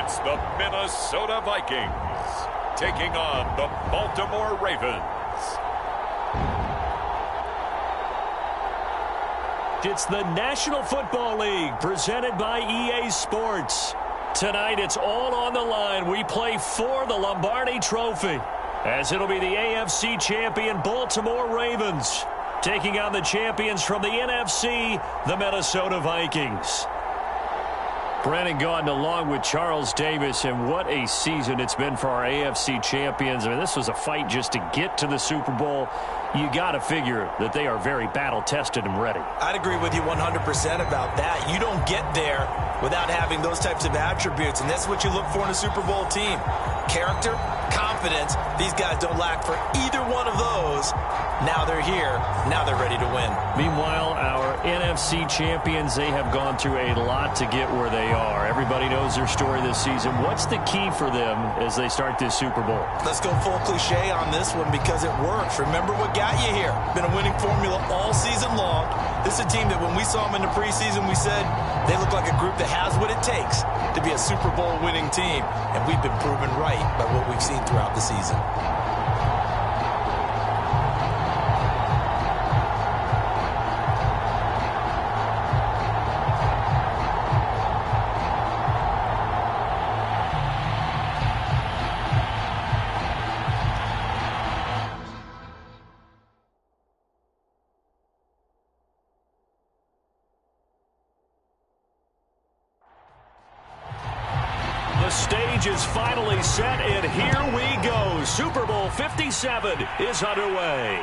It's the Minnesota Vikings taking on the Baltimore Ravens. It's the National Football League presented by EA Sports. Tonight it's all on the line. We play for the Lombardi Trophy, as it'll be the AFC champion Baltimore Ravens taking on the champions from the NFC, the Minnesota Vikings. Brandon Gaudin along with Charles Davis, and what a season it's been for our AFC champions. I mean, this was a fight just to get to the Super Bowl. You got to figure that they are very battle-tested and ready. I'd agree with you 100% about that. You don't get there without having those types of attributes, and that's what you look for in a Super Bowl team. Character, confidence. These guys don't lack for either one of those. Now they're here. Now they're ready to win. Meanwhile, our NFC champions, they have gone through a lot to get where they are. Everybody knows their story this season. What's the key for them as they start this Super Bowl? Let's go full cliche on this one because it works. Remember what got you here. Been a winning formula all season long. This is a team that when we saw them in the preseason, we said they look like a group that has what it takes to be a Super Bowl winning team. And we've been proven right by what we've seen throughout the season. The stage is finally set, and here we go. Super Bowl 57 is underway.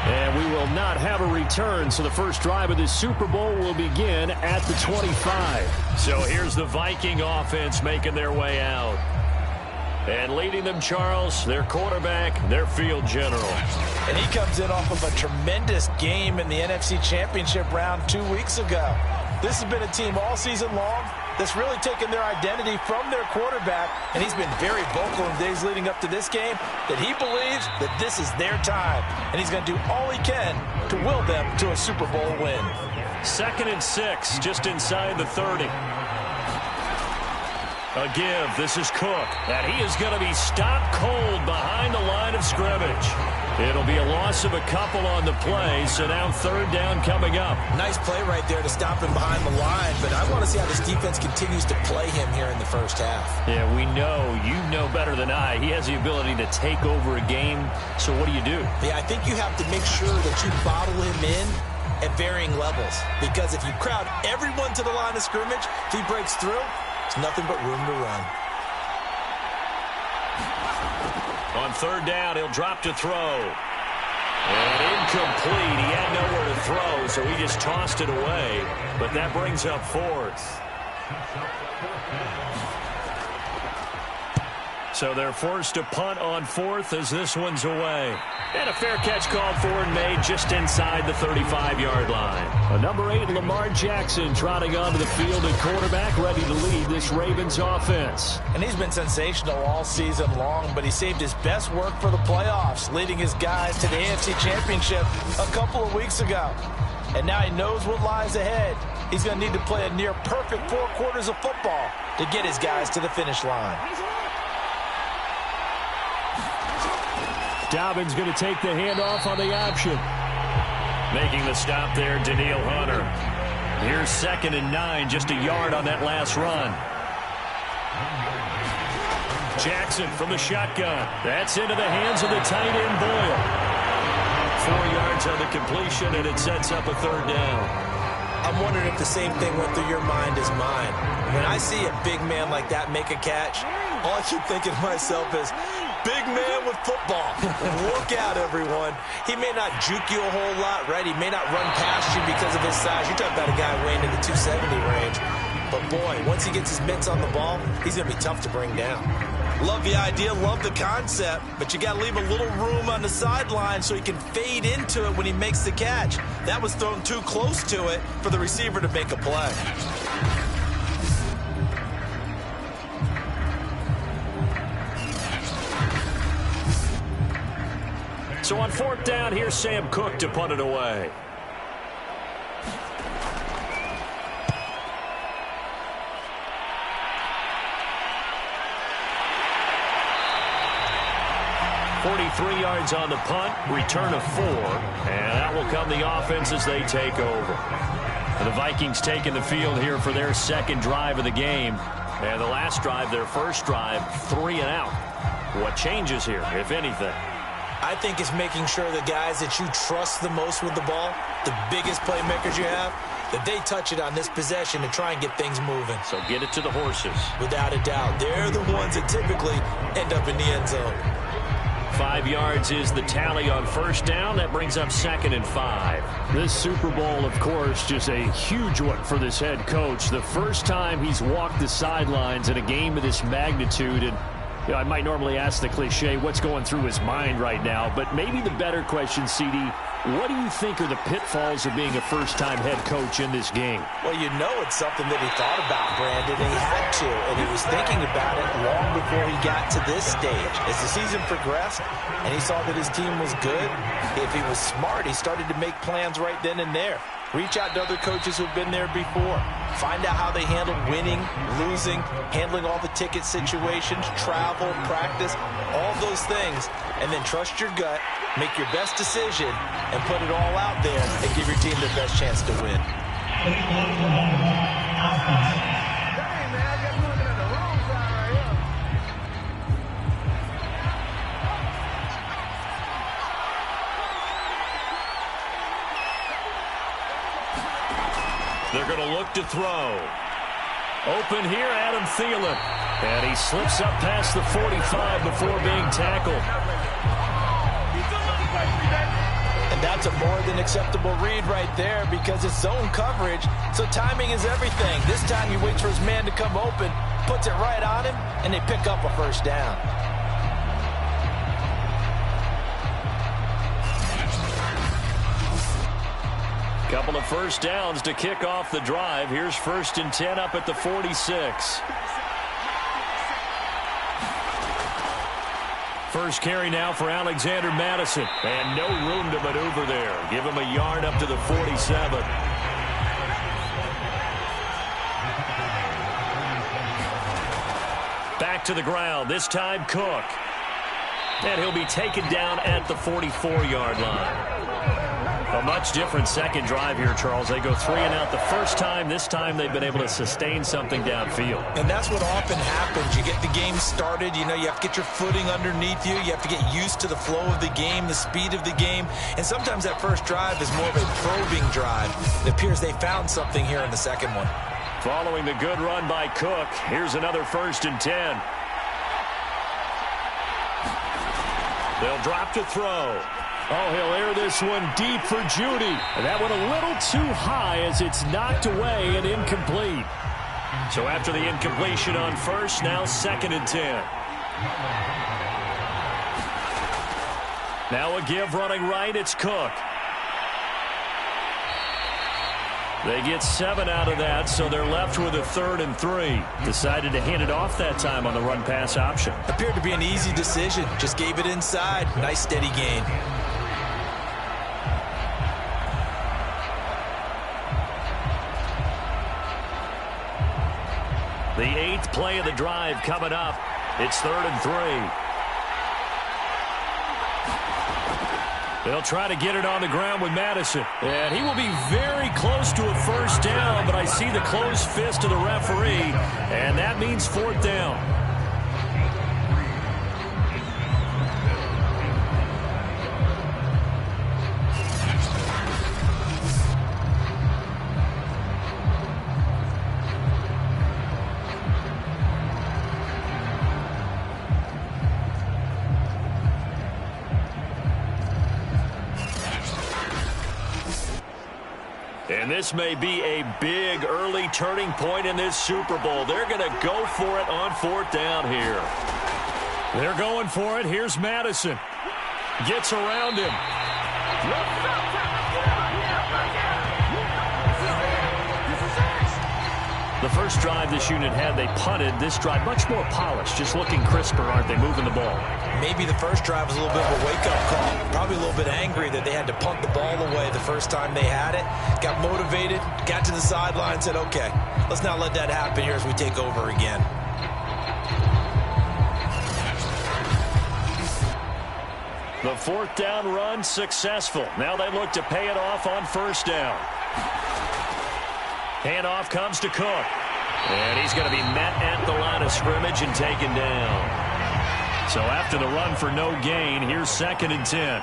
And we will not have a return, so the first drive of this Super Bowl will begin at the 25. So here's the Viking offense making their way out. And leading them, Charles, their quarterback, their field general. And he comes in off of a tremendous game in the NFC Championship round 2 weeks ago. This has been a team all season long that's really taken their identity from their quarterback, and he's been very vocal in days leading up to this game that he believes that this is their time, and he's going to do all he can to will them to a Super Bowl win. 2nd and 6, just inside the 30. A give. This is Cook. And he is going to be stopped cold behind the line of scrimmage. It'll be a loss of a couple on the play, so now 3rd down coming up. Nice play right there to stop him behind the line, but I want to see how this defense continues to play him here in the first half. Yeah, we know. You know better than I. He has the ability to take over a game, so what do you do? Yeah, I think you have to make sure that you bottle him in at varying levels, because if you crowd everyone to the line of scrimmage, if he breaks through, there's nothing but room to run. On 3rd down, he'll drop to throw. And incomplete. He had nowhere to throw, so he just tossed it away. But that brings up 4th. So they're forced to punt on 4th as this one's away. And a fair catch called for and made just inside the 35-yard line. A number 8, Lamar Jackson, trotting onto the field at quarterback, ready to lead this Ravens offense. And he's been sensational all season long, but he saved his best work for the playoffs, leading his guys to the AFC Championship a couple of weeks ago. And now he knows what lies ahead. He's going to need to play a near-perfect 4 quarters of football to get his guys to the finish line. Dobbins going to take the handoff on the option. Making the stop there, Daniil Hunter. Here's 2nd and 9, just a yard on that last run. Jackson from the shotgun. That's into the hands of the tight end, Boyle. 4 yards on the completion, and it sets up a 3rd down. I'm wondering if the same thing went through your mind as mine. When I see a big man like that make a catch, all I keep thinking to myself is, big man with football. Look out, everyone. He may not juke you a whole lot, right? He may not run past you because of his size. You're talking about a guy weighing in the 270 range. But, boy, once he gets his mitts on the ball, he's going to be tough to bring down. Love the idea, love the concept, but you got to leave a little room on the sideline so he can fade into it when he makes the catch. That was thrown too close to it for the receiver to make a play. So on 4th down, here's Sam Cook to punt it away. 43 yards on the punt, return of 4, and that will come the offense as they take over. And the Vikings taking the field here for their second drive of the game. And the last drive, their first drive, 3 and out. What changes here, if anything? I think it's making sure the guys that you trust the most with the ball, the biggest playmakers you have, that they touch it on this possession to try and get things moving. So get it to the horses. Without a doubt. They're the ones that typically end up in the end zone. 5 yards is the tally on first down. That brings up 2nd and 5. This Super Bowl, of course, just a huge one for this head coach. The first time he's walked the sidelines in a game of this magnitude. And you know, I might normally ask the cliche, what's going through his mind right now? But maybe the better question, CD, what do you think are the pitfalls of being a first-time head coach in this game? Well, you know it's something that he thought about, Brandon, and he had to. And he was thinking about it long before he got to this stage. As the season progressed and he saw that his team was good, if he was smart, he started to make plans right then and there. Reach out to other coaches who've been there before. Find out how they handle winning, losing, handling all the ticket situations, travel, practice, all those things. And then trust your gut, make your best decision, and put it all out there and give your team the best chance to win. They're going to look to throw. Open here, Adam Thielen. And he slips up past the 45 before being tackled. And that's a more than acceptable read right there because it's zone coverage, so timing is everything. This time he waits for his man to come open, puts it right on him, and they pick up a first down. Couple of first downs to kick off the drive. Here's 1st and 10 up at the 46. First carry now for Alexander Madison. And no room to maneuver there. Give him a yard up to the 47. Back to the ground. This time Cook. And he'll be taken down at the 44-yard line. A much different second drive here, Charles. They go 3 and out the first time. This time they've been able to sustain something downfield. And that's what often happens. You get the game started. You know, you have to get your footing underneath you. You have to get used to the flow of the game, the speed of the game. And sometimes that first drive is more of a probing drive. It appears they found something here in the second one. Following the good run by Cook, here's another 1st and 10. They'll drop to throw. Oh, he'll air this one deep for Judy. And that one a little too high as it's knocked away and incomplete. So after the incompletion on first, now 2nd and 10. Now a give running right, it's Cook. They get 7 out of that, so they're left with a 3rd and 3. Decided to hand it off that time on the run-pass option. Appeared to be an easy decision. Just gave it inside. Nice, steady gain. The 8th play of the drive coming up. It's 3rd and 3. They'll try to get it on the ground with Madison. And he will be very close to a first down, but I see the closed fist of the referee, and that means 4th down. And this may be a big early turning point in this Super Bowl. They're going to go for it on 4th down here. They're going for it. Here's Madison. Gets around him. The first drive this unit had, they punted. This drive, much more polished, just looking crisper, aren't they, moving the ball? Maybe the first drive was a little bit of a wake-up call. Probably a little bit angry that they had to punt the ball away the first time they had it. Got motivated, got to the sideline, said, okay, let's not let that happen here as we take over again. The fourth down run successful. Now they look to pay it off on first down. Handoff comes to Cook. And he's going to be met at the line of scrimmage and taken down. So after the run for no gain, here's 2nd and 10.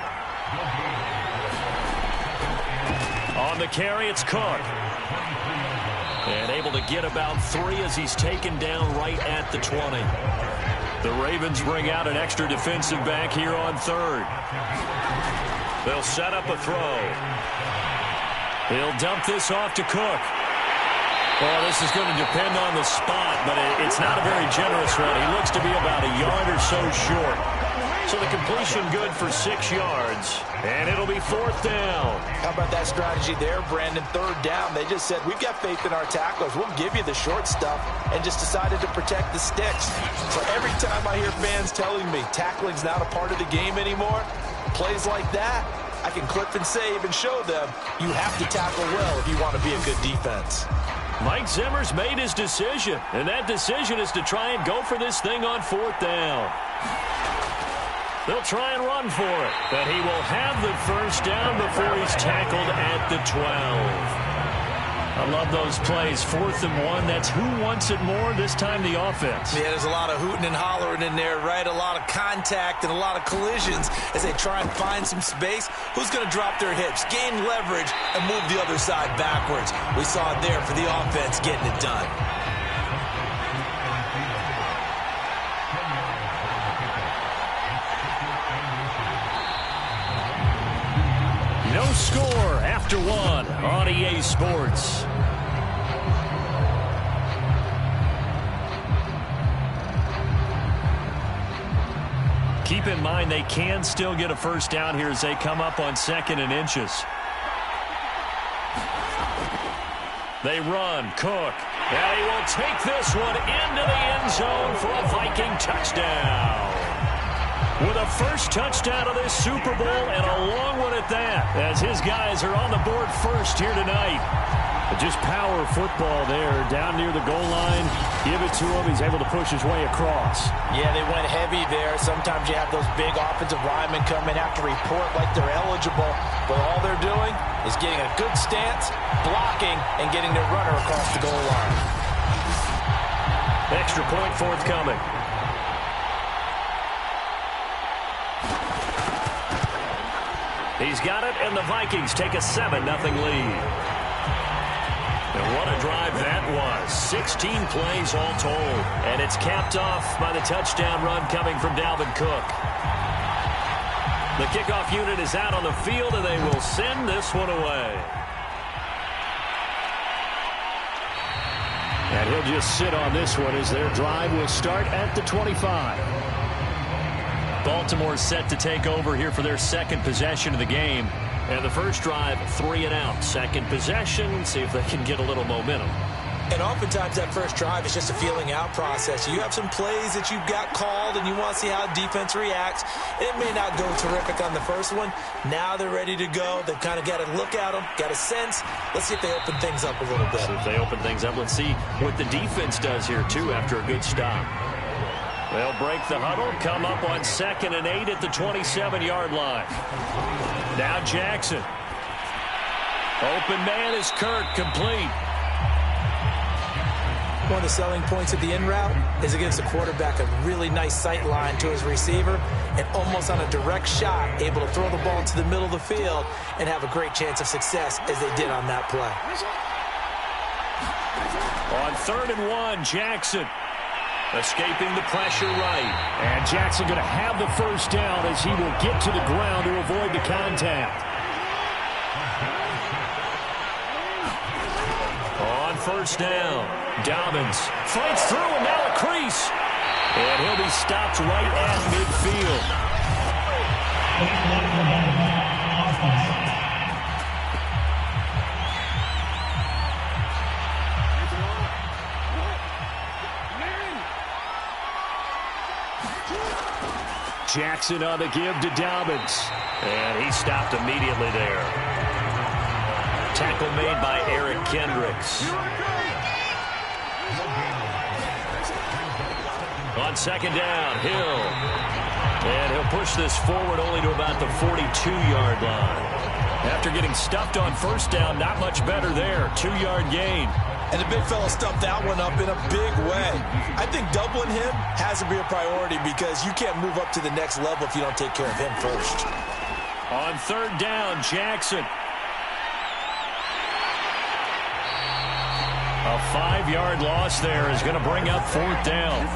On the carry, it's Cook. And able to get about 3 as he's taken down right at the 20. The Ravens bring out an extra defensive back here on 3rd. They'll set up a throw. He'll dump this off to Cook. Well, this is going to depend on the spot, but it's not a very generous one. He looks to be about a yard or so short. So the completion good for 6 yards, and it'll be 4th down. How about that strategy there, Brandon? 3rd down. They just said, we've got faith in our tacklers. We'll give you the short stuff, and just decided to protect the sticks. So every time I hear fans telling me tackling's not a part of the game anymore, plays like that, I can clip and save and show them you have to tackle well if you want to be a good defense. Mike Zimmer's made his decision, and that decision is to try and go for this thing on 4th down. They'll try and run for it, but he will have the first down before he's tackled at the 12. I love those plays. 4th and 1. That's who wants it more, this time the offense. Yeah, there's a lot of hooting and hollering in there, right? A lot of contact and a lot of collisions as they try and find some space. Who's going to drop their hips, gain leverage, and move the other side backwards? We saw it there for the offense getting it done. No score after 1 on EA Sports. Keep in mind they can still get a first down here as they come up on 2nd and inches. They run. Cook. And he will take this one into the end zone for a Viking touchdown. With a first touchdown of this Super Bowl and a long one at that, as his guys are on the board first here tonight. Just power football there, down near the goal line. Give it to him. He's able to push his way across. Yeah, they went heavy there. Sometimes you have those big offensive linemen come in, have to report like they're eligible, but all they're doing is getting a good stance, blocking, and getting their runner across the goal line. Extra point forthcoming. He's got it, and the Vikings take a 7-0 lead. And what a drive that was. 16 plays all told. And it's capped off by the touchdown run coming from Dalvin Cook. The kickoff unit is out on the field, and they will send this one away. And he'll just sit on this one as their drive will start at the 25. Baltimore set to take over here for their 2nd possession of the game. And the first drive, 3 and out. 2nd possession, see if they can get a little momentum. And oftentimes that first drive is just a feeling out process. You have some plays that you've got called and you want to see how defense reacts. It may not go terrific on the first one. Now they're ready to go. They've kind of got to look at them, got a sense. Let's see if they open things up a little bit. See if they open things up. Let's see what the defense does here, too, after a good stop. They'll break the huddle, come up on 2nd and 8 at the 27-yard line. Now Jackson. Open man is Kirk, complete. One of the selling points of the in route is it gives the quarterback a really nice sight line to his receiver and almost on a direct shot able to throw the ball into the middle of the field and have a great chance of success as they did on that play. On 3rd and 1, Jackson. Escaping the pressure right. And Jackson going to have the first down as he will get to the ground to avoid the contact. On first down, Dobbins fights through and now a crease. And he'll be stopped right at midfield. Jackson on the give to Dobbins. And he stopped immediately there. Tackle made by Eric Kendricks. On 2nd down, Hill. And he'll push this forward only to about the 42-yard line. After getting stuffed on first down, not much better there. 2-yard gain. And the big fella stuffed that one up in a big way. I think doubling him has to be a priority because you can't move up to the next level if you don't take care of him first. On third down, Jackson. A 5-yard loss there is going to bring up fourth down.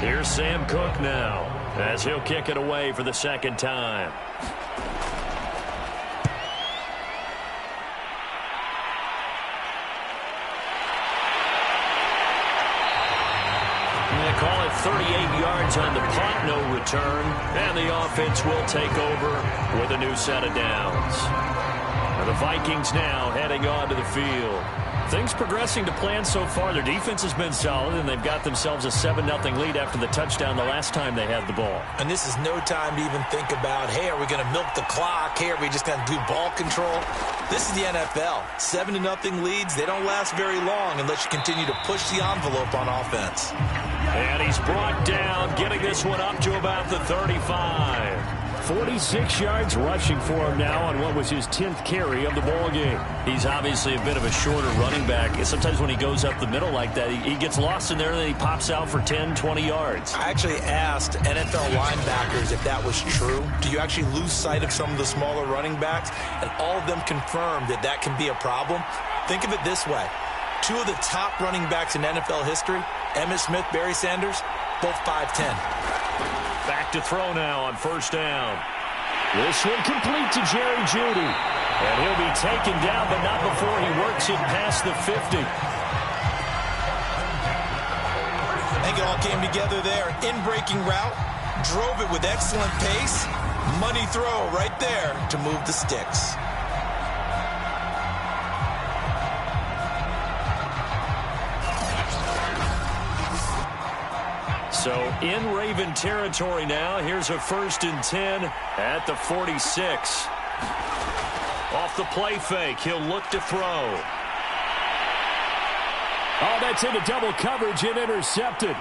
Here's Sam Cook now, as he'll kick it away for the second time. They call it 38 yards on the punt, no return, and the offense will take over with a new set of downs. And the Vikings now heading onto the field. Things progressing to plan so far. Their defense has been solid, and they've got themselves a 7-0 lead after the touchdown the last time they had the ball. And this is no time to even think about, hey, are we going to milk the clock? Hey, are we just going to do ball control? This is the NFL. 7-0 leads, they don't last very long unless you continue to push the envelope on offense. And he's brought down, getting this one up to about the 35. 46 yards rushing for him now on what was his 10th carry of the ball game. He's obviously a bit of a shorter running back. Sometimes when he goes up the middle like that, he gets lost in there and then he pops out for 10, 20 yards. I actually asked NFL linebackers if that was true. Do you actually lose sight of some of the smaller running backs? And all of them confirmed that that can be a problem. Think of it this way. 2 of the top running backs in NFL history, Emmitt Smith, Barry Sanders, both 5'10". Back to throw now on first down. This one complete to Jerry Jeudy. And he'll be taken down, but not before he works it past the 50. I think it all came together there. In-breaking route, drove it with excellent pace. Money throw right there to move the sticks. So in Raven territory now. Here's a 1st and 10 at the 46. Off the play fake, he'll look to throw. Oh, that's into double coverage and intercepted.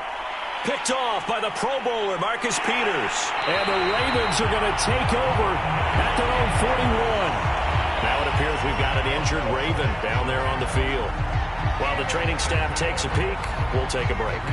Picked off by the Pro Bowler, Marcus Peters. And the Ravens are going to take over at their own 41. Now it appears we've got an injured Raven down there on the field. While the training staff takes a peek, we'll take a break.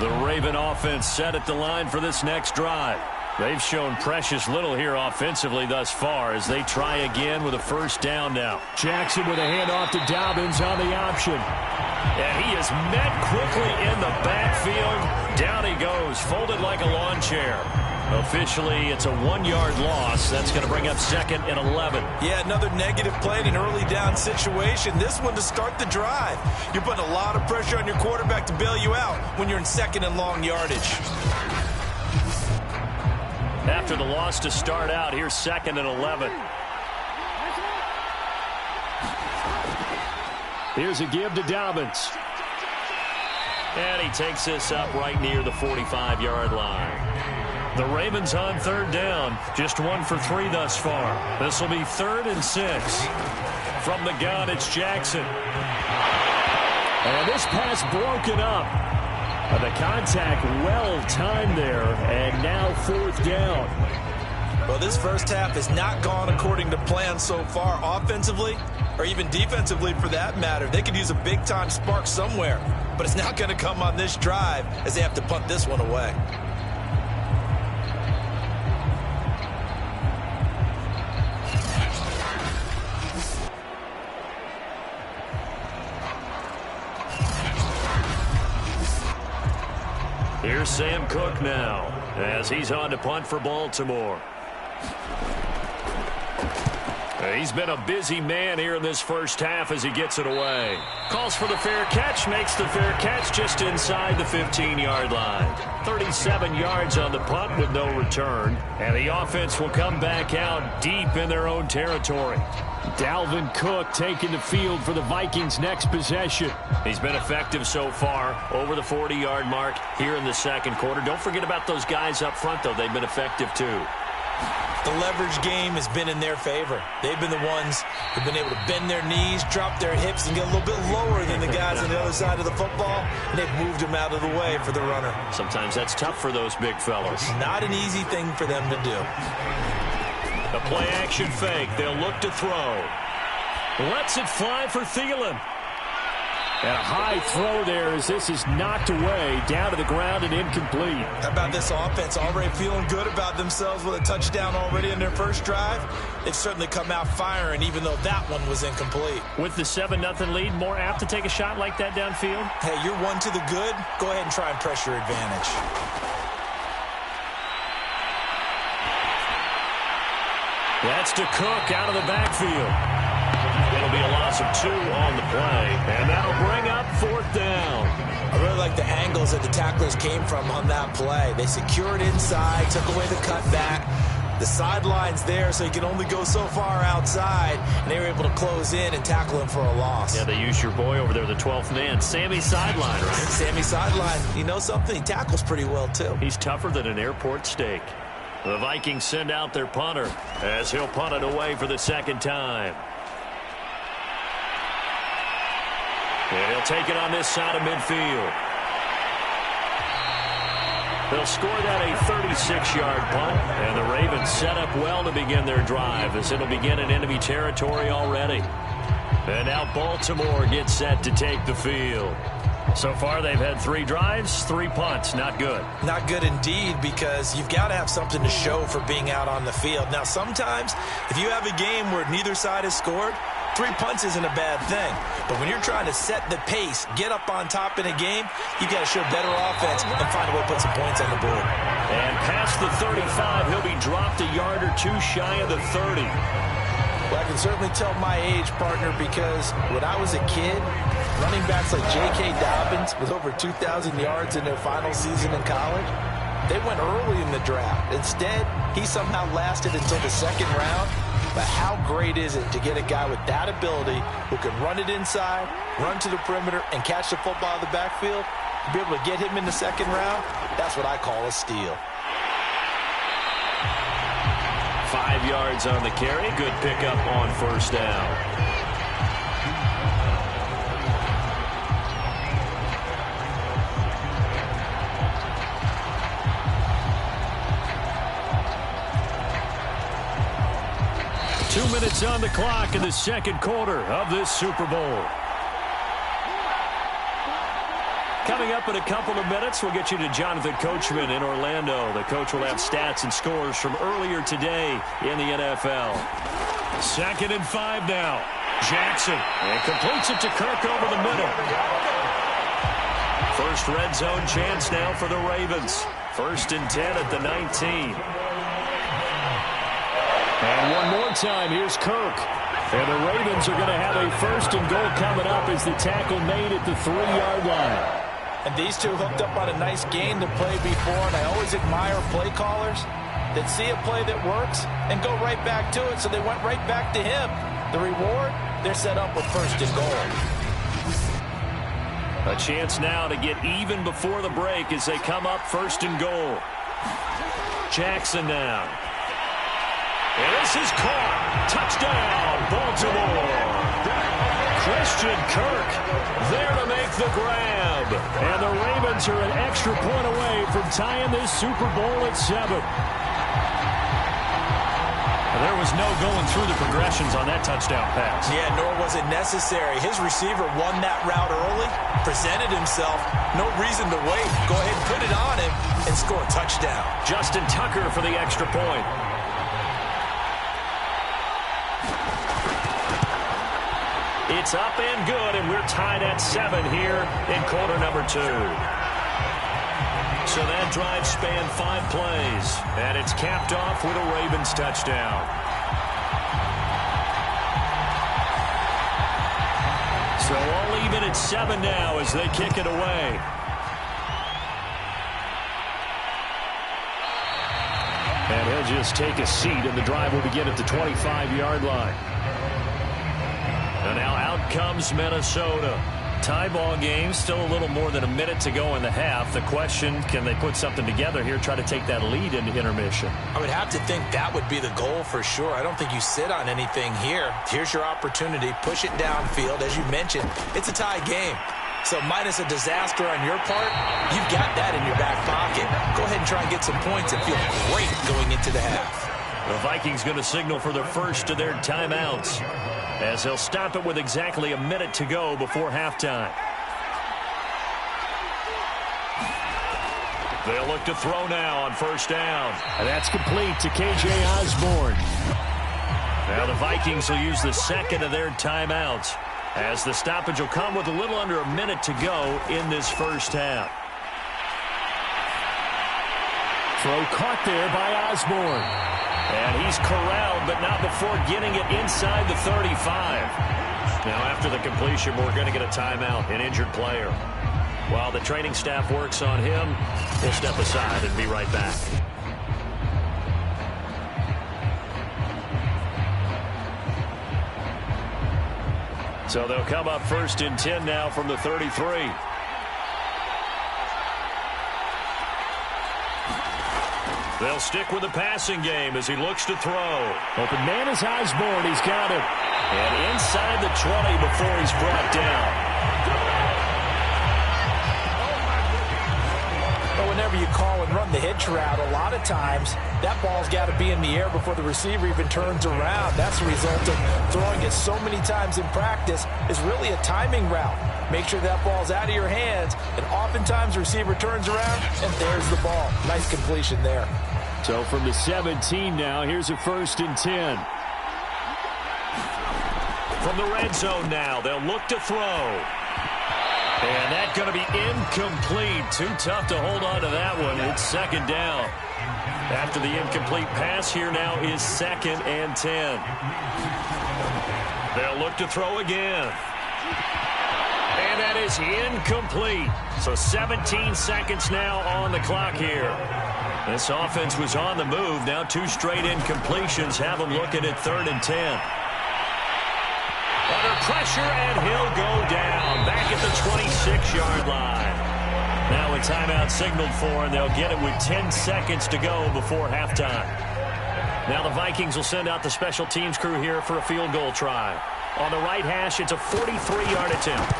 The Raven offense set at the line for this next drive. They've shown precious little here offensively thus far as they try again with a first down now. Jackson with a handoff to Dobbins on the option. And he is met quickly in the backfield. Down he goes, folded like a lawn chair. Officially, it's a 1-yard loss. That's going to bring up 2nd and 11. Yeah, another negative play in an early down situation. This one to start the drive. You're putting a lot of pressure on your quarterback to bail you out when you're in 2nd and long yardage. After the loss to start out, here's 2nd and 11. Here's a give to Dobbins. And he takes this up right near the 45-yard line. The Ravens on third down. Just 1 for 3 thus far. This will be 3rd and 6. From the gun, it's Jackson. And this pass broken up. The contact well timed there. And now 4th down. Well, this first half has not gone according to plan so far offensively or even defensively for that matter. They could use a big-time spark somewhere, but it's not going to come on this drive as they have to punt this one away. Here's Sam Cook now as he's on to punt for Baltimore. He's been a busy man here in this first half as he gets it away. Calls for the fair catch, makes the fair catch just inside the 15-yard line. 37 yards on the punt with no return. And the offense will come back out deep in their own territory. Dalvin Cook taking the field for the Vikings' next possession. He's been effective so far, over the 40-yard mark here in the second quarter. Don't forget about those guys up front, though. They've been effective, too. The leverage game has been in their favor. They've been the ones who've been able to bend their knees, drop their hips, and get a little bit lower than the guys on the other side of the football, and they've moved them out of the way for the runner. Sometimes that's tough for those big fellas. Not an easy thing for them to do. A play-action fake. They'll look to throw. Lets it fly for Thielen. And a high throw there as this is knocked away, down to the ground and incomplete. How about this offense already feeling good about themselves with a touchdown already in their first drive? They've certainly come out firing, even though that one was incomplete. With the 7-0 lead, more apt to take a shot like that downfield? Hey, you're one to the good. Go ahead and try and press your advantage. That's to Cook out of the backfield. It'll be a loss of 2 on the play, and that'll bring up 4th down. I really like the angles that the tacklers came from on that play. They secured inside, took away the cutback. The sideline's there, so you can only go so far outside, and they were able to close in and tackle him for a loss. Yeah, they used your boy over there, the 12th man, Sammy Sideline, right? Sammy Sideline. You know something? He tackles pretty well, too. He's tougher than an airport steak. The Vikings send out their punter as he'll punt it away for the second time. And he'll take it on this side of midfield. They'll score that a 36-yard punt, and the Ravens set up well to begin their drive as it'll begin in enemy territory already. And now Baltimore gets set to take the field. So far, they've had 3 drives, 3 punts. Not good. Not good indeed, because you've got to have something to show for being out on the field. Now, sometimes, if you have a game where neither side has scored, 3 punts isn't a bad thing. But when you're trying to set the pace, get up on top in a game, you've got to show better offense and find a way to put some points on the board. And past the 35, he'll be dropped a yard or 2 shy of the 30. Well, I can certainly tell my age, partner, because when I was a kid, running backs like J.K. Dobbins with over 2,000 yards in their final season in college, they went early in the draft. Instead, he somehow lasted until the second round. But how great is it to get a guy with that ability who can run it inside, run to the perimeter, and catch the football in the backfield? To be able to get him in the second round, that's what I call a steal. 5 yards on the carry. Good pickup on first down. Two minutes on the clock in the second quarter of this Super Bowl. Coming up in a couple of minutes, we'll get you to Jonathan Coachman in Orlando. The coach will have stats and scores from earlier today in the NFL. 2nd and 5 now. Jackson, and completes it to Kirk over the middle. First red zone chance now for the Ravens. 1st and 10 at the 19. And one more time, here's Kirk. And the Ravens are going to have a 1st and goal coming up as the tackle made at the 3-yard line. And these two hooked up on a nice game to play before, and I always admire play callers that see a play that works and go right back to it, so they went right back to him. The reward, they're set up with 1st and goal. A chance now to get even before the break as they come up 1st and goal. Jackson now. And this is caught. Touchdown, Baltimore. Christian Kirk there to make the grab. And the Ravens are an extra point away from tying this Super Bowl at 7. There was no going through the progressions on that touchdown pass. Yeah, nor was it necessary. His receiver won that route early, presented himself. No reason to wait. Go ahead and put it on him and score a touchdown. Justin Tucker for the extra point. It's up and good, and we're tied at 7 here in quarter number 2. So that drive spanned 5 plays, and it's capped off with a Ravens touchdown. So all even at 7 now as they kick it away. And he'll just take a seat, and the drive will begin at the 25-yard line. comes Minnesota. Tie ball game, still a little more than a minute to go in the half. The question, can they put something together here, try to take that lead into intermission? I would have to think that would be the goal for sure. I don't think you sit on anything here. Here's your opportunity. Push it downfield. As you mentioned, it's a tie game. So minus a disaster on your part, you've got that in your back pocket. Go ahead and try and get some points and feel great going into the half. The Vikings going to signal for the first of their timeouts, as they'll stop it with exactly a minute to go before halftime. They'll look to throw now on first down. And that's complete to K.J. Osborne. Now the Vikings will use the second of their timeouts, as the stoppage will come with a little under a minute to go in this first half. Throw caught there by Osborne. And he's corralled, but not before getting it inside the 35. Now, after the completion, we're going to get a timeout, an injured player. While the training staff works on him, we'll step aside and be right back. So they'll come up first and 10 now from the 33. They'll stick with the passing game as he looks to throw. Open man is Osborne. He's got it. And inside the 20 before he's brought down. Well, whenever you call and run the hitch route, a lot of times that ball's got to be in the air before the receiver even turns around. That's the result of throwing it so many times in practice. Is really a timing route. Make sure that ball's out of your hands, and oftentimes the receiver turns around, and there's the ball. Nice completion there. So from the 17 now, here's a first and 10. From the red zone now, they'll look to throw. And that's going to be incomplete. Too tough to hold on to that one. It's second down. After the incomplete pass, here now is second and 10. They'll look to throw again. And that is incomplete. So 17 seconds now on the clock here. This offense was on the move. Now two straight incompletions have them looking at third and 10. Under pressure, and he'll go down back at the 26-yard line. Now a timeout signaled for, and they'll get it with 10 seconds to go before halftime. Now the Vikings will send out the special teams crew here for a field goal try. On the right hash, it's a 43-yard attempt.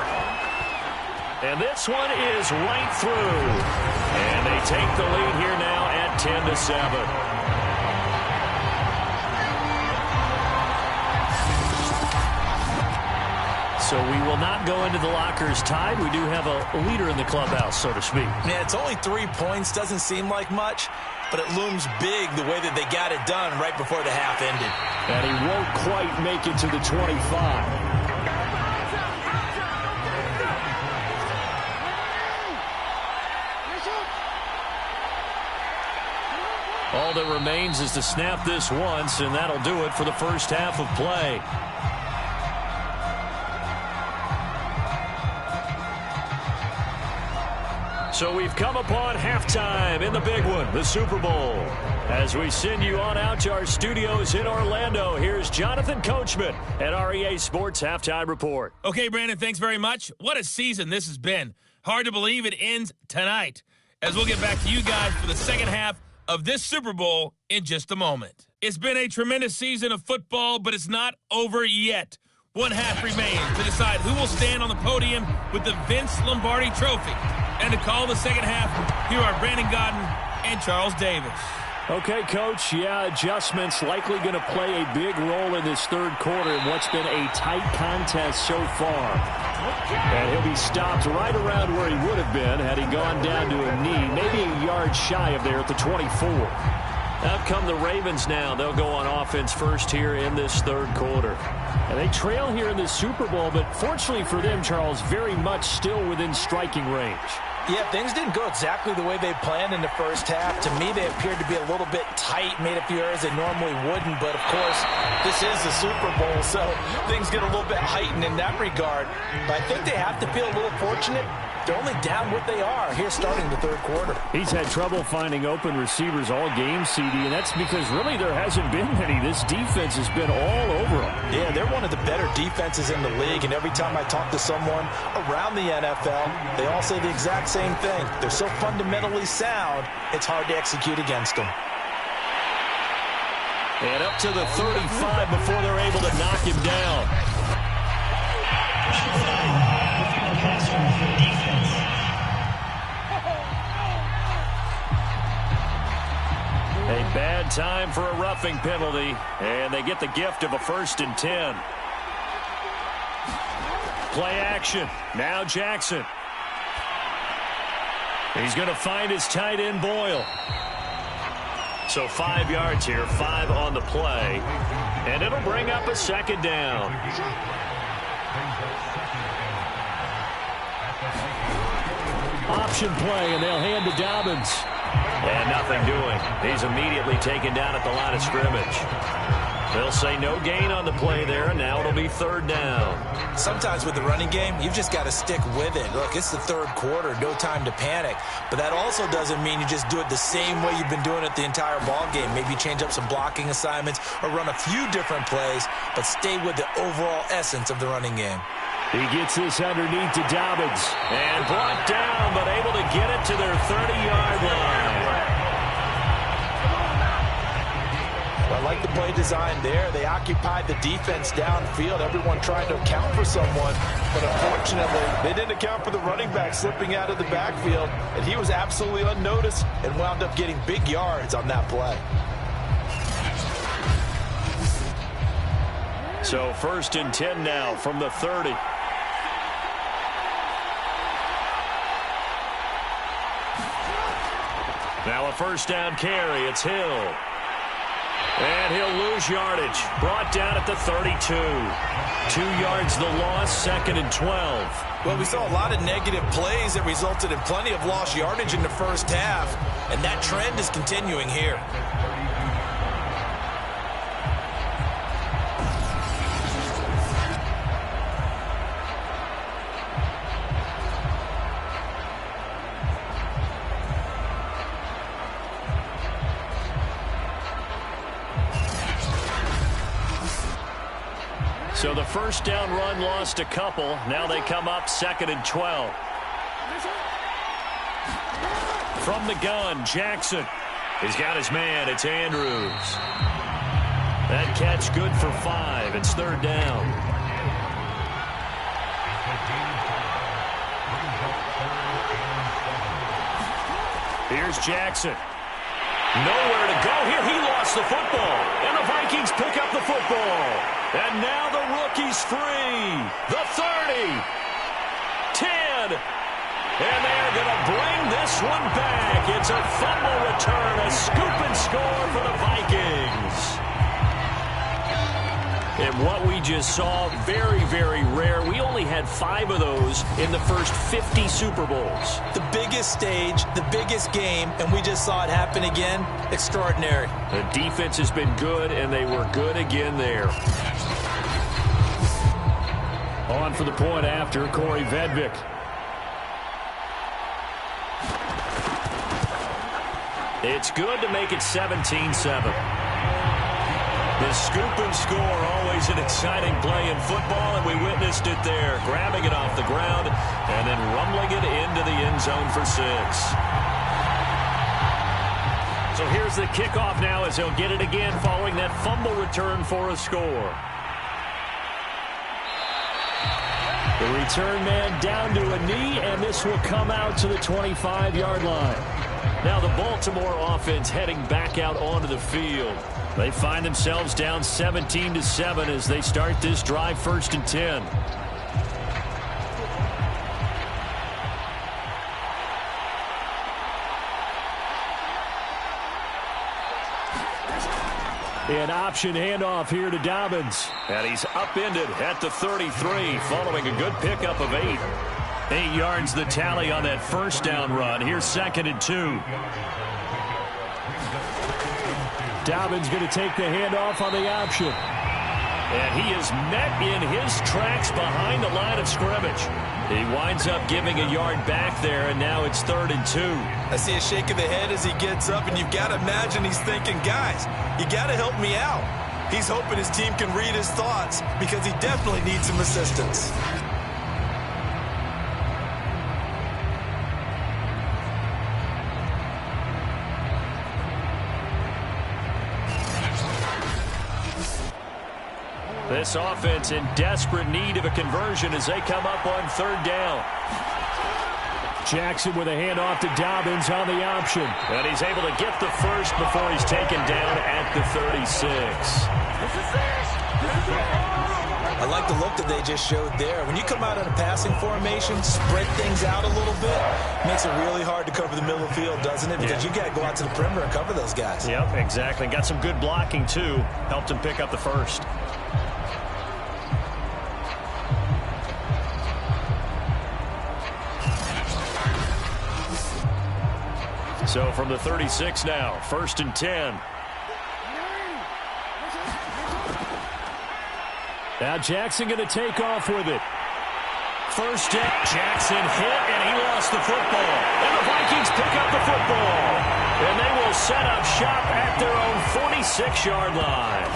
And this one is right through. And they take the lead here now at 10-7. So we will not go into the lockers tied. We do have a leader in the clubhouse, so to speak. Yeah, it's only 3 points. Doesn't seem like much, but it looms big the way that they got it done right before the half ended. And he won't quite make it to the 25. All that remains is to snap this once, and that'll do it for the first half of play. So we've come upon halftime in the big one, the Super Bowl. As we send you on out to our studios in Orlando, here's Jonathan Coachman at REA Sports Halftime Report. Okay, Brandon, thanks very much. What a season this has been. Hard to believe it ends tonight, as we'll get back to you guys for the second half of this Super Bowl in just a moment. It's been a tremendous season of football, but it's not over yet. One half remains to decide who will stand on the podium with the Vince Lombardi Trophy. And to call the second half, here are Brandon Godden and Charles Davis. Okay, Coach, adjustments likely going to play a big role in this third quarter in what's been a tight contest so far. And he'll be stopped right around where he would have been had he gone down to a knee, maybe a yard shy of there at the 24. Out come the Ravens now. They'll go on offense first here in this third quarter. And they trail here in the Super Bowl, but fortunately for them, Charles, very much still within striking range. Yeah, things didn't go exactly the way they planned in the first half. To me, they appeared to be a little bit tight, made a few errors they normally wouldn't. But, of course, this is the Super Bowl, so things get a little bit heightened in that regard. But I think they have to feel a little fortunate They're only down what they are here starting the third quarter. He's had trouble finding open receivers all game, CD, and that's because really there hasn't been many. This defense has been all over them. Yeah, they're one of the better defenses in the league, and every time I talk to someone around the NFL, they all say the exact same thing. They're so fundamentally sound, it's hard to execute against them. And up to the 35 before they're able to knock him down. A bad time for a roughing penalty, and they get the gift of a 1st and 10. Play action. Now Jackson. He's going to find his tight end Boyle. So 5 yards here, 5 on the play. And it'll bring up a 2nd down. Option play, and they'll hand to Dobbins. And nothing doing. He's immediately taken down at the line of scrimmage. They'll say no gain on the play there, and now it'll be 3rd down. Sometimes with the running game, you've just got to stick with it. Look, it's the third quarter, no time to panic. But that also doesn't mean you just do it the same way you've been doing it the entire ball game. Maybe change up some blocking assignments or run a few different plays, but stay with the overall essence of the running game. He gets this underneath to Dobbins. And brought down, but able to get it to their 30-yard line. I like the play design there. They occupied the defense downfield. Everyone trying to account for someone. But unfortunately, they didn't account for the running back slipping out of the backfield. And he was absolutely unnoticed and wound up getting big yards on that play. So 1st and 10 now from the 30. Now a 1st down carry. It's Hill. And he'll lose yardage. Brought down at the 32. 2 yards the loss, 2nd and 12. Well, we saw a lot of negative plays that resulted in plenty of lost yardage in the first half. And that trend is continuing here. So the 1st down run lost a couple. Now they come up 2nd and 12. From the gun, Jackson. He's got his man. It's Andrews. That catch good for 5. It's 3rd down. Here's Jackson. Nowhere to go here. He lost the football. And the Vikings pick up the football. And now the rookie's free. The 30. 10. And they're going to bring this one back. It's a fumble return. A scoop and score for the Vikings. And what we just saw, very, very rare. We only had 5 of those in the first 50 Super Bowls. The biggest stage, the biggest game, and we just saw it happen again. Extraordinary. The defense has been good, and they were good again there. On for the point after, Corey Vedvik. It's good to make it 17-7. The scoop and score, always an exciting play in football, and we witnessed it there, grabbing it off the ground and then rumbling it into the end zone for 6. So here's the kickoff now as they'll get it again following that fumble return for a score. The return man down to a knee, and this will come out to the 25-yard line. Now the Baltimore offense heading back out onto the field. They find themselves down 17-7 as they start this drive, 1st and 10. An option handoff here to Dobbins. And he's upended at the 33 following a good pickup of 8. 8 yards the tally on that 1st down run. Here's 2nd and 2. Dobbins going to take the handoff on the option. And he is met in his tracks behind the line of scrimmage. He winds up giving a yard back there, and now it's 3rd and 2. I see a shake of the head as he gets up, and you've got to imagine he's thinking, guys, you got to help me out. He's hoping his team can read his thoughts because he definitely needs some assistance. This offense in desperate need of a conversion as they come up on 3rd down. Jackson with a handoff to Dobbins on the option. And he's able to get the first before he's taken down at the 36. I like the look that they just showed there. When you come out in a passing formation, spread things out a little bit, makes it really hard to cover the middle of the field, doesn't it? Because you got to go out to the perimeter and cover those guys. Yep, exactly. Got some good blocking, too. Helped him pick up the first. So from the 36 now, 1st and 10. Now Jackson going to take off with it. First down, Jackson hit, and he lost the football. And the Vikings pick up the football. And they will set up shop at their own 46-yard line.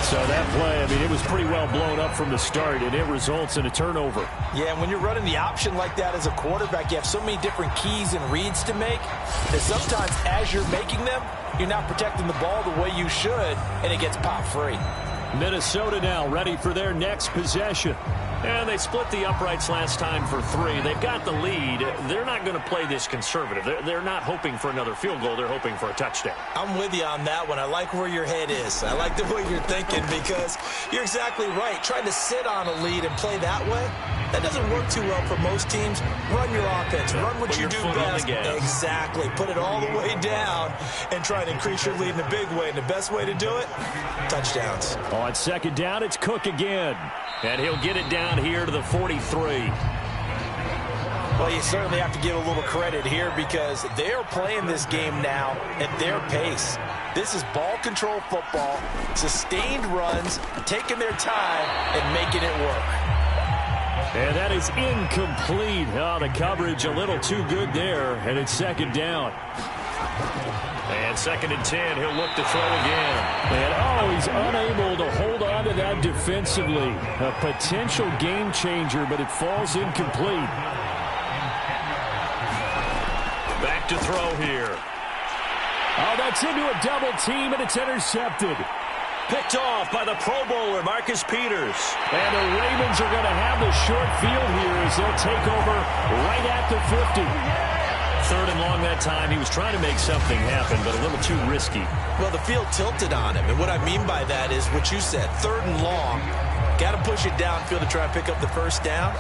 So that play, I mean, it was pretty well blown up from the start, and it results in a turnover. Yeah, and when you're running the option like that as a quarterback, you have so many different keys and reads to make that sometimes as you're making them, you're not protecting the ball the way you should, and it gets pop free. Minnesota now ready for their next possession. And they split the uprights last time for 3. They've got the lead. They're not going to play this conservative. They're not hoping for another field goal. They're hoping for a touchdown. I'm with you on that one. I like where your head is. I like the way you're thinking because you're exactly right. Trying to sit on a lead and play that way, that doesn't work too well for most teams. Run your offense. Run what you do best. Exactly. Put it all the way down and try to increase your lead in a big way. And the best way to do it, touchdowns. On 2nd down, it's Cook again. And he'll get it down here to the 43. Well, you certainly have to give a little credit here because they're playing this game now at their pace. This is ball control football, sustained runs, taking their time and making it work. And that is incomplete. Oh, the coverage a little too good there, and it's 2nd down. And 2nd and 10, he'll look to throw again. And, he's unable to hold on to that defensively. A potential game changer, but it falls incomplete. Back to throw here. Oh, that's into a double team, and it's intercepted. Picked off by the Pro Bowler, Marcus Peters. And the Ravens are going to have the short field here as they'll take over right at the 50. 3rd and long that time. He was trying to make something happen, but a little too risky. Well, the field tilted on him, and what I mean by that is what you said, 3rd and long. Got to push it downfield to try and pick up the first down.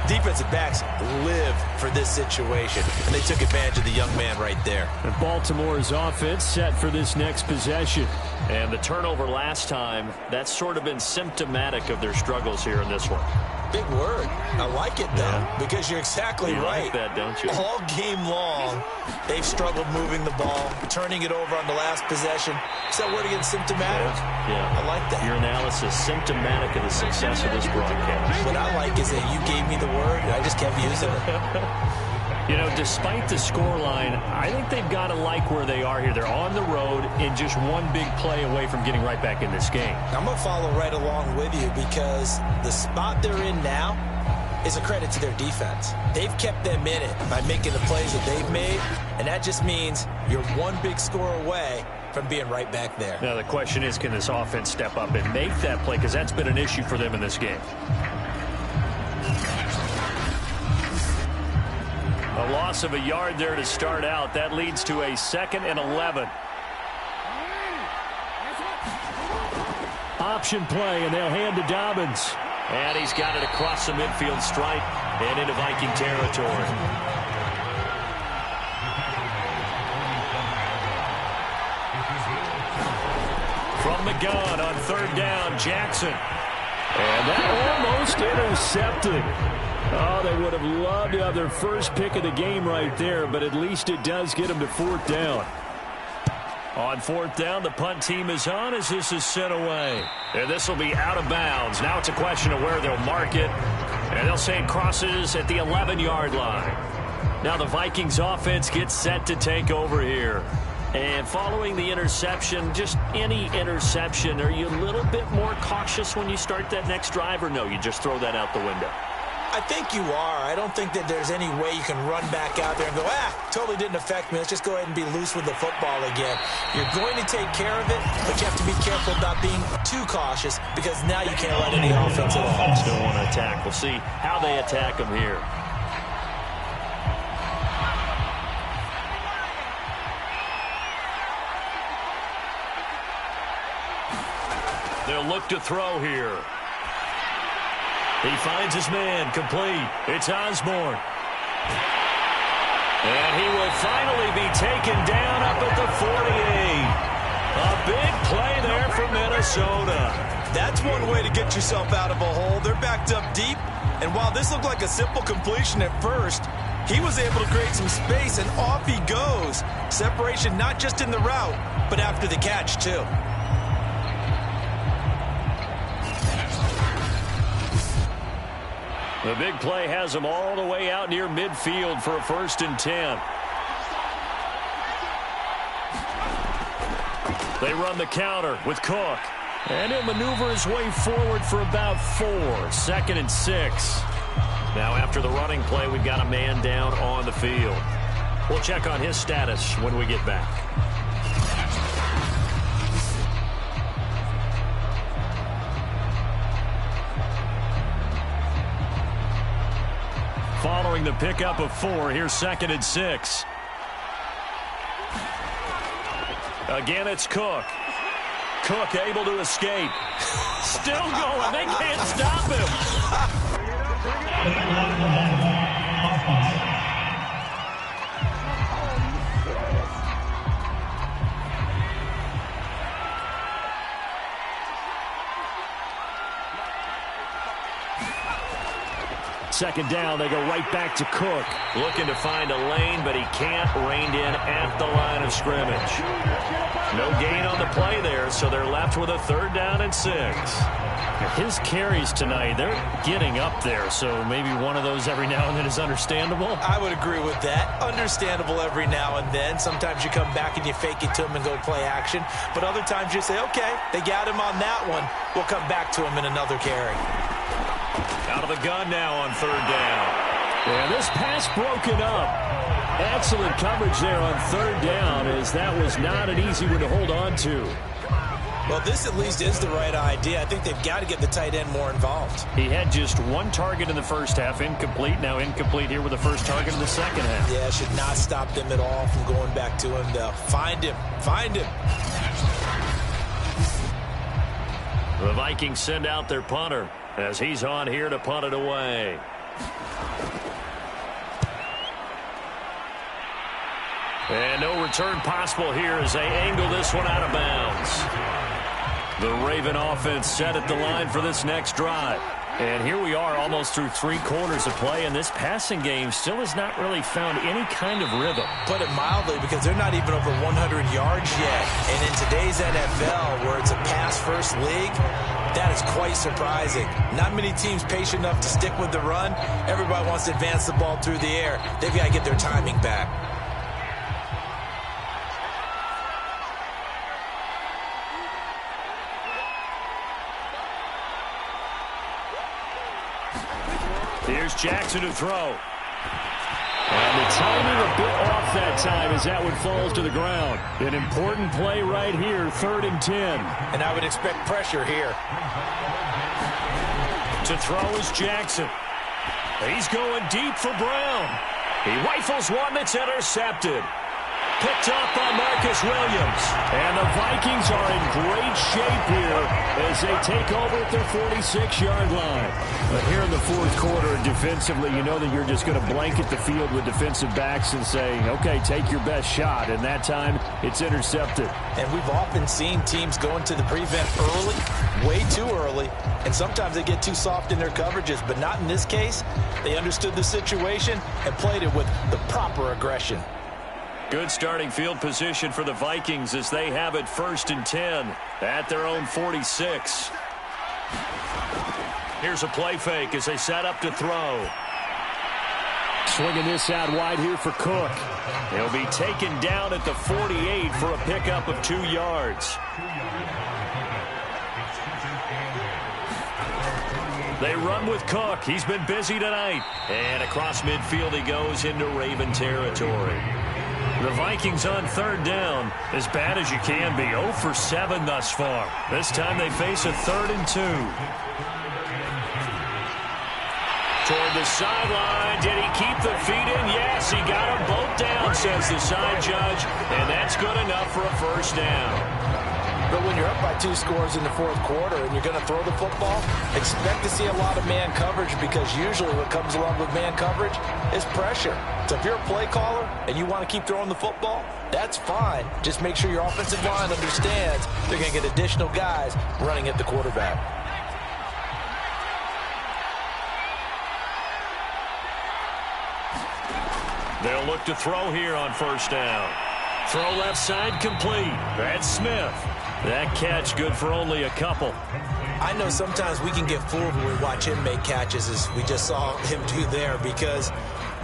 Defensive backs live for this situation, and they took advantage of the young man right there. And Baltimore's offense set for this next possession. And the turnover last time, that's sort of been symptomatic of their struggles here in this one. Big word. I like it, though, because you're exactly right. Like that, don't you? All game long, they've struggled moving the ball, turning it over on the last possession. Is that word again, symptomatic? Yeah. I like that. Your analysis, symptomatic of the success of this broadcast. What I like is that you gave me the word, and I just kept using it. You know, despite the scoreline, I think they've got to like where they are here. They're on the road and just one big play away from getting right back in this game. I'm going to follow right along with you because the spot they're in now is a credit to their defense. They've kept them in it by making the plays that they've made, and that just means you're one big score away from being right back there. Now, the question is, can this offense step up and make that play? Because that's been an issue for them in this game. A loss of a yard there to start out. That leads to a 2nd and 11. Option play, and they'll hand to Dobbins. And he's got it across the midfield stripe and into Viking territory. From the gun on 3rd down, Jackson. And that almost intercepted. Oh, they would have loved to have their first pick of the game right there, but at least it does get them to 4th down. On 4th down, the punt team is on as this is sent away. And this will be out of bounds. Now it's a question of where they'll mark it. And they'll say it crosses at the 11-yard line. Now the Vikings offense gets set to take over here. And following the interception, just any interception, are you a little bit more cautious when you start that next drive, or no, you just throw that out the window? I think you are. I don't think that there's any way you can run back out there and go, totally didn't affect me. Let's just go ahead and be loose with the football again. You're going to take care of it, but you have to be careful about being too cautious because now you can't run any offense at all. Still want to attack. We'll see how they attack them here. They'll look to throw here. He finds his man, complete. It's Osborne. And he will finally be taken down up at the 48. A big play there for Minnesota. That's one way to get yourself out of a hole. They're backed up deep, and while this looked like a simple completion at first, he was able to create some space, and off he goes. Separation not just in the route, but after the catch, too. The big play has them all the way out near midfield for a 1st and 10. They run the counter with Cook. And he'll maneuver his way forward for about 4. 2nd and 6. Now after the running play, we've got a man down on the field. We'll check on his status when we get back. Following the pickup of 4, here's 2nd and 6. Again, it's Cook. Cook able to escape. Still going. They can't stop him. Second down, they go right back to Cook. Looking to find a lane, but he can't. Reined in at the line of scrimmage. No gain on the play there, so they're left with a 3rd down and 6. His carries tonight, they're getting up there, so maybe one of those every now and then is understandable. I would agree with that. Understandable every now and then. Sometimes you come back and you fake it to him and go play action. But other times you say, okay, they got him on that one. We'll come back to him in another carry. Out of the gun now on 3rd down. And this pass broken up. Excellent coverage there on 3rd down, as that was not an easy one to hold on to. Well, this at least is the right idea. I think they've got to get the tight end more involved. He had just 1 target in the first half, incomplete. Now incomplete here with the first target in the second half. Yeah, should not stop them at all from going back to him, though. Find him. Find him. The Vikings send out their punter as he's on here to punt it away. And no return possible here as they angle this one out of bounds. The Raven offense set at the line for this next drive. And here we are almost through 3 quarters of play, and this passing game still has not really found any kind of rhythm. Put it mildly, because they're not even over 100 yards yet. And in today's NFL, where it's a pass-first league, that is quite surprising. Not many teams patient enough to stick with the run. Everybody wants to advance the ball through the air. They've got to get their timing back. Here's Jackson to throw. And the timing a bit off that time as that one falls to the ground. An important play right here, 3rd and 10. And I would expect pressure here. To throw is Jackson. He's going deep for Brown. He rifles one that's intercepted. Picked up by Marcus Williams. And the Vikings are in great shape here as they take over at their 46-yard line. But here in the 4th quarter, defensively, you know that you're just going to blanket the field with defensive backs and say, okay, take your best shot. And that time, it's intercepted. And we've often seen teams go into the prevent early, way too early, and sometimes they get too soft in their coverages. But not in this case. They understood the situation and played it with the proper aggression. Good starting field position for the Vikings as they have it 1st and 10 at their own 46. Here's a play fake as they set up to throw. Swinging this out wide here for Cook. He'll be taken down at the 48 for a pickup of 2 yards. They run with Cook. He's been busy tonight. And across midfield he goes into Raven territory. The Vikings on 3rd down, as bad as you can be, 0 for 7 thus far. This time they face a 3rd and 2. Toward the sideline. Did he keep the feet in? Yes, he got them both down, says the side judge. And that's good enough for a 1st down. But when you're up by 2 scores in the 4th quarter and you're going to throw the football, expect to see a lot of man coverage, because usually what comes along with man coverage is pressure. So if you're a play caller and you want to keep throwing the football, that's fine. Just make sure your offensive line understands they're going to get additional guys running at the quarterback. They'll look to throw here on 1st down. Throw left side complete. That's Smith. That catch good for only a couple. I know sometimes we can get fooled when we watch him make catches, as we just saw him do there, because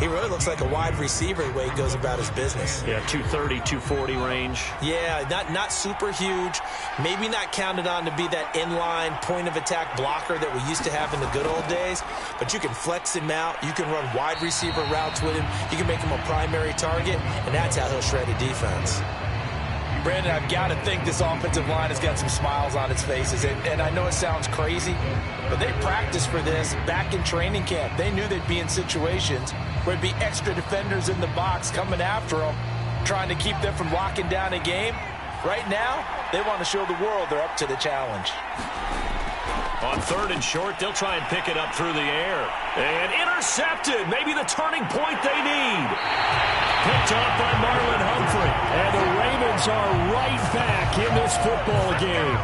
he really looks like a wide receiver the way he goes about his business. Yeah, 230, 240 range. Yeah, not super huge. Maybe not counted on to be that inline point-of-attack blocker that we used to have in the good old days. But you can flex him out. You can run wide receiver routes with him. You can make him a primary target, and that's how he'll shred a defense. Brandon, I've got to think this offensive line has got some smiles on its faces. And I know it sounds crazy, but they practiced for this back in training camp. They knew they'd be in situations where there'd be extra defenders in the box coming after them, trying to keep them from locking down a game. Right now, they want to show the world they're up to the challenge. On 3rd and short, they'll try and pick it up through the air. And intercepted. Maybe the turning point they need. Picked off by Marlon Humphrey. And the Ravens are right back in this football game.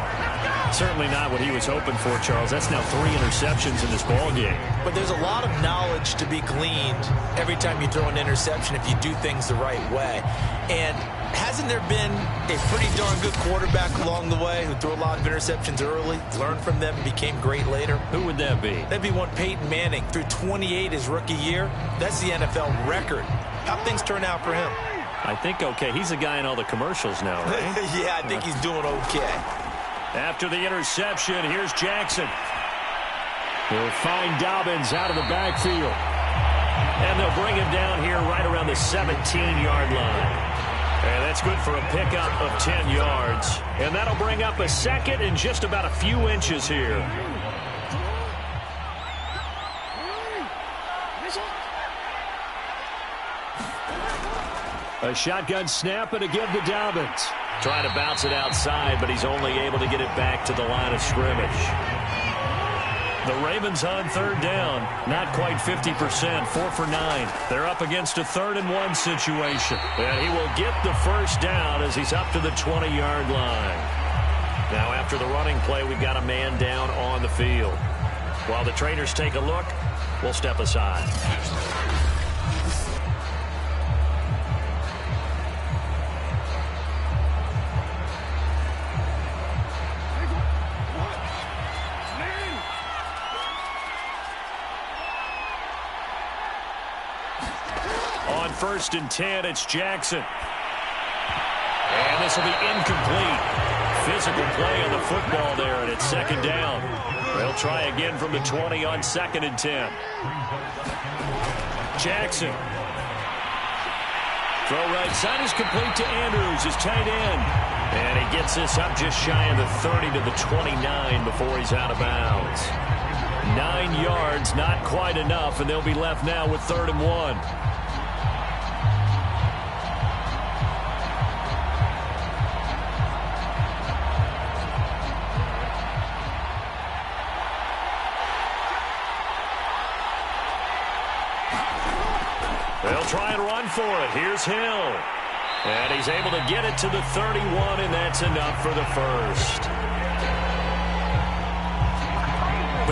Certainly not what he was hoping for, Charles. That's now 3 interceptions in this ball game. But there's a lot of knowledge to be gleaned every time you throw an interception if you do things the right way. And hasn't there been a pretty darn good quarterback along the way who threw a lot of interceptions early, learned from them, and became great later? Who would that be? That'd be one Peyton Manning. Threw 28 his rookie year. That's the NFL record. How'd things turn out for him? I think okay. He's a guy in all the commercials now, right? Yeah, I think he's doing okay. After the interception, here's Jackson. He'll find Dobbins out of the backfield. And they'll bring him down here right around the 17-yard line. And that's good for a pickup of 10 yards. And that'll bring up a 2nd and just about a few inches here. A shotgun snap, and again to Dobbins. Trying to bounce it outside, but he's only able to get it back to the line of scrimmage. The Ravens on 3rd down. Not quite 50%, 4 for 9. They're up against a 3rd and 1 situation. And he will get the 1st down as he's up to the 20-yard line. Now after the running play, we've got a man down on the field. While the trainers take a look, we'll step aside. On 1st and 10, it's Jackson. And this will be incomplete. Physical play on the football there, and it's 2nd down. They'll try again from the 20 on 2nd and 10. Jackson. Throw right side is complete to Andrews, his tight end. And he gets this up just shy of the 30 to the 29 before he's out of bounds. 9 yards, not quite enough, and they'll be left now with 3rd and 1. They'll try and run for it. Here's Hill. And he's able to get it to the 31, and that's enough for the 1st.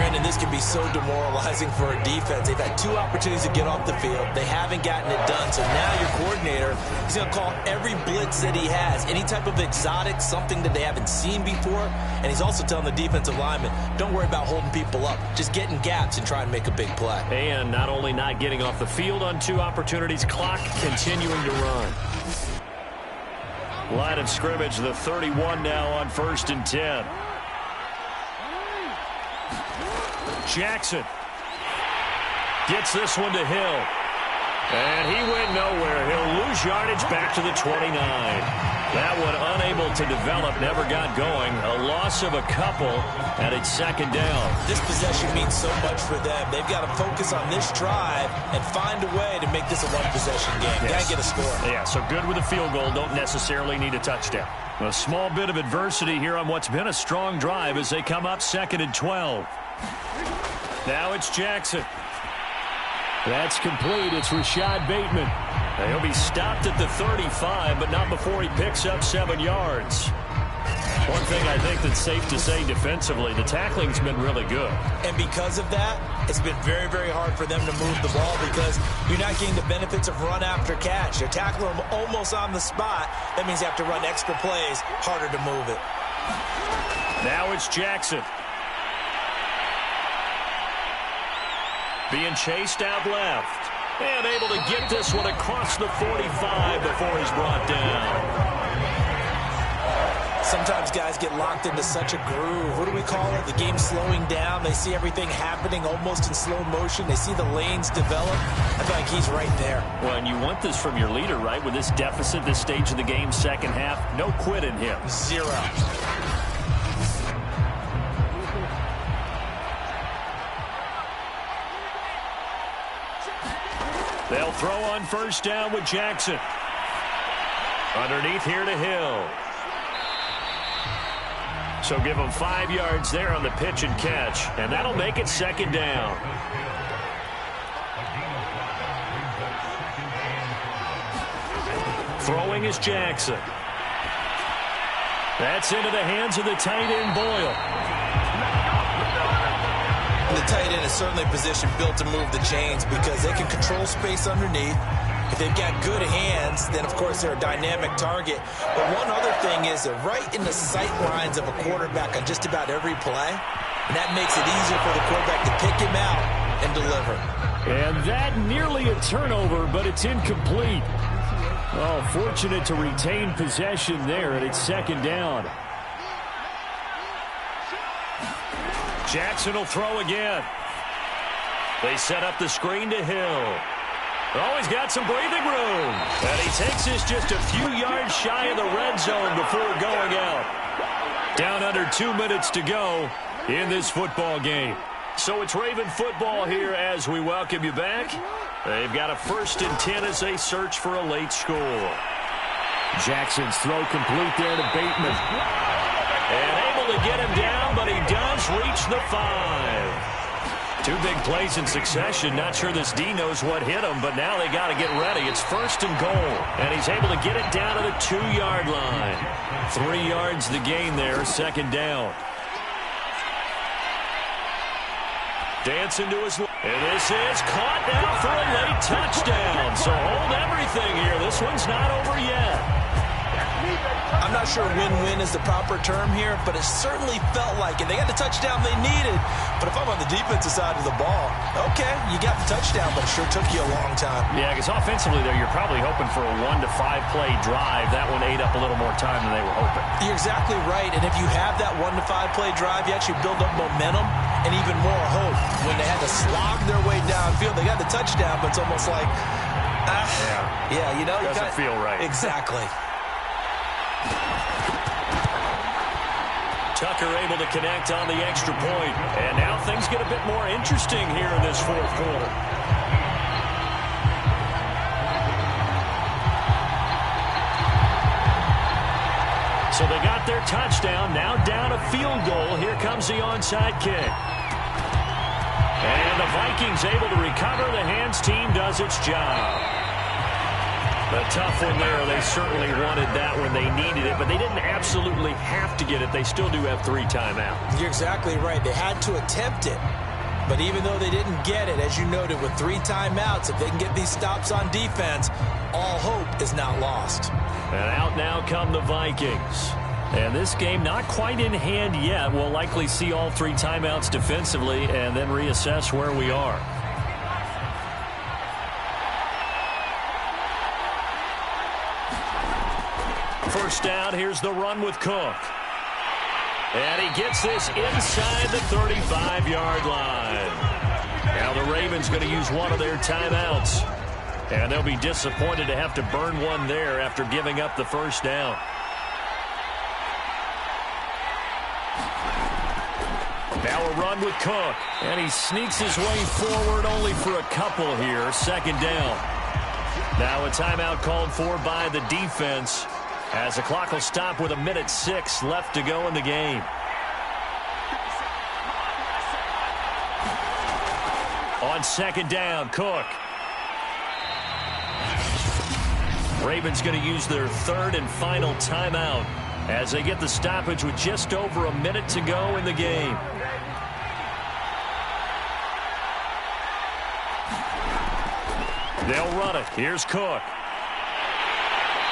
Brandon, this can be so demoralizing for a defense. They've had 2 opportunities to get off the field. They haven't gotten it done. So now your coordinator is going to call every blitz that he has, any type of exotic, something that they haven't seen before. And he's also telling the defensive lineman, don't worry about holding people up. Just get in gaps and try and make a big play. And not only not getting off the field on 2 opportunities, clock continuing to run. Line of scrimmage, the 31 now on 1st and 10. Jackson gets this one to Hill. And he went nowhere. He'll lose yardage back to the 29. That one unable to develop, never got going. A loss of a couple, and it's 2nd down. This possession means so much for them. They've got to focus on this drive and find a way to make this a one-possession game. Yes. Got to get a score. Yeah, so good with a field goal. Don't necessarily need a touchdown. A small bit of adversity here on what's been a strong drive as they come up 2nd and 12. Now it's Jackson. That's complete. It's Rashad Bateman. He'll be stopped at the 35, but not before he picks up 7 yards. One thing I think that's safe to say defensively, the tackling's been really good. And because of that, it's been very, very hard for them to move the ball because you're not getting the benefits of run after catch. They're tackling them almost on the spot. That means you have to run extra plays, harder to move it. Now it's Jackson. Being chased out left. And able to get this one across the 45 before he's brought down. Sometimes guys get locked into such a groove. What do we call it? The game slowing down. They see everything happening almost in slow motion. They see the lanes develop. I feel like he's right there. Well, and you want this from your leader, right? With this deficit, this stage of the game, 2nd half, no quit in him. 0. They'll throw on 1st down with Jackson. Underneath here to Hill. So give him 5 yards there on the pitch and catch, and that'll make it 2nd down. Throwing is Jackson. That's into the hands of the tight end, Boyle. The tight end is certainly a position built to move the chains because they can control space underneath. If they've got good hands, then, of course, they're a dynamic target. But one other thing is they're right in the sight lines of a quarterback on just about every play. And that makes it easier for the quarterback to pick him out and deliver. And that nearly a turnover, but it's incomplete. Oh, fortunate to retain possession there, and it's 2nd down. Jackson will throw again. They set up the screen to Hill. Oh, he's got some breathing room. And he takes this just a few yards shy of the red zone before going out. Down under 2 minutes to go in this football game. So it's Raven football here as we welcome you back. They've got a 1st and 10 as they search for a late score. Jackson's throw complete there to Bateman. And able to get him down, but he does reach the 5. 2 big plays in succession. Not sure this D knows what hit him, but now they got to get ready. It's 1st and goal, and he's able to get it down to the 2-yard line. 3 yards the gain there, 2nd down. Dancing to his left. And this is caught now for a late touchdown. So hold everything here. This one's not over yet. I'm not sure win-win is the proper term here, but it certainly felt like it. They got the touchdown they needed, but if I'm on the defensive side of the ball, okay, you got the touchdown, but it sure took you a long time. Yeah, because offensively there, you're probably hoping for a 1 to 5 play drive. That one ate up a little more time than they were hoping. You're exactly right, and if you have that 1 to 5 play drive, you actually build up momentum and even more hope. When they had to slog their way downfield, they got the touchdown, but it's almost like, you know. Doesn't feel right. Exactly. Tucker able to connect on the extra point. And now things get a bit more interesting here in this 4th quarter. So they got their touchdown. Now down a field goal. Here comes the onside kick. And the Vikings able to recover. The hands team does its job. A tough one there. They certainly wanted that when they needed it, but they didn't absolutely have to get it. They still do have 3 timeouts. You're exactly right. They had to attempt it. But even though they didn't get it, as you noted, with 3 timeouts, if they can get these stops on defense, all hope is not lost. And out now come the Vikings. And this game not quite in hand yet. We'll likely see all 3 timeouts defensively and then reassess where we are. First down, here's the run with Cook. And he gets this inside the 35-yard line. Now the Ravens going to use one of their timeouts. And they'll be disappointed to have to burn one there after giving up the first down. Now a run with Cook. And he sneaks his way forward only for a couple here. Second down. Now a timeout called for by the defense, as the clock will stop with 1:06 left to go in the game. On second down, Cook. Ravens going to use their 3rd and final timeout as they get the stoppage with just over a minute to go in the game. They'll run it. Here's Cook.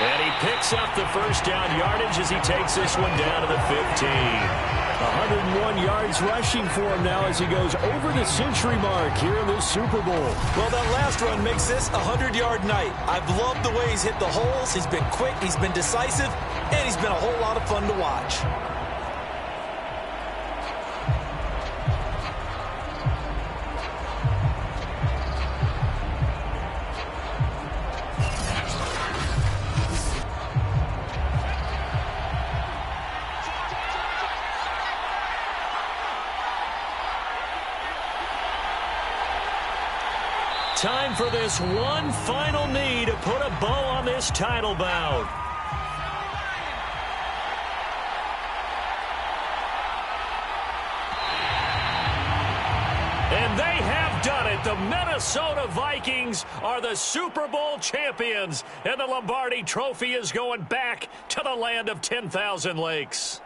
And he picks up the first down yardage as he takes this one down to the 15. 101 yards rushing for him now as he goes over the century mark here in this Super Bowl. Well, that last run makes this a 100-yard night. I've loved the way he's hit the holes. He's been quick, he's been decisive, and he's been a whole lot of fun to watch. Time for this one final knee to put a bow on this title bout. And they have done it. The Minnesota Vikings are the Super Bowl champions, and the Lombardi Trophy is going back to the land of 10,000 lakes.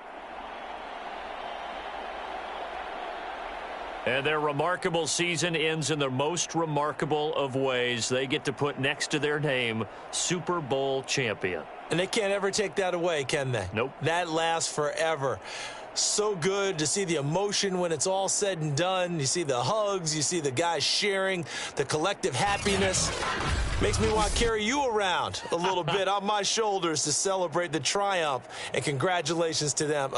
And their remarkable season ends in the most remarkable of ways. They get to put next to their name, Super Bowl champion. And they can't ever take that away, can they? Nope. That lasts forever. So good to see the emotion when it's all said and done. You see the hugs, you see the guys sharing, the collective happiness. Makes me want to carry you around a little bit on my shoulders to celebrate the triumph. And congratulations to them.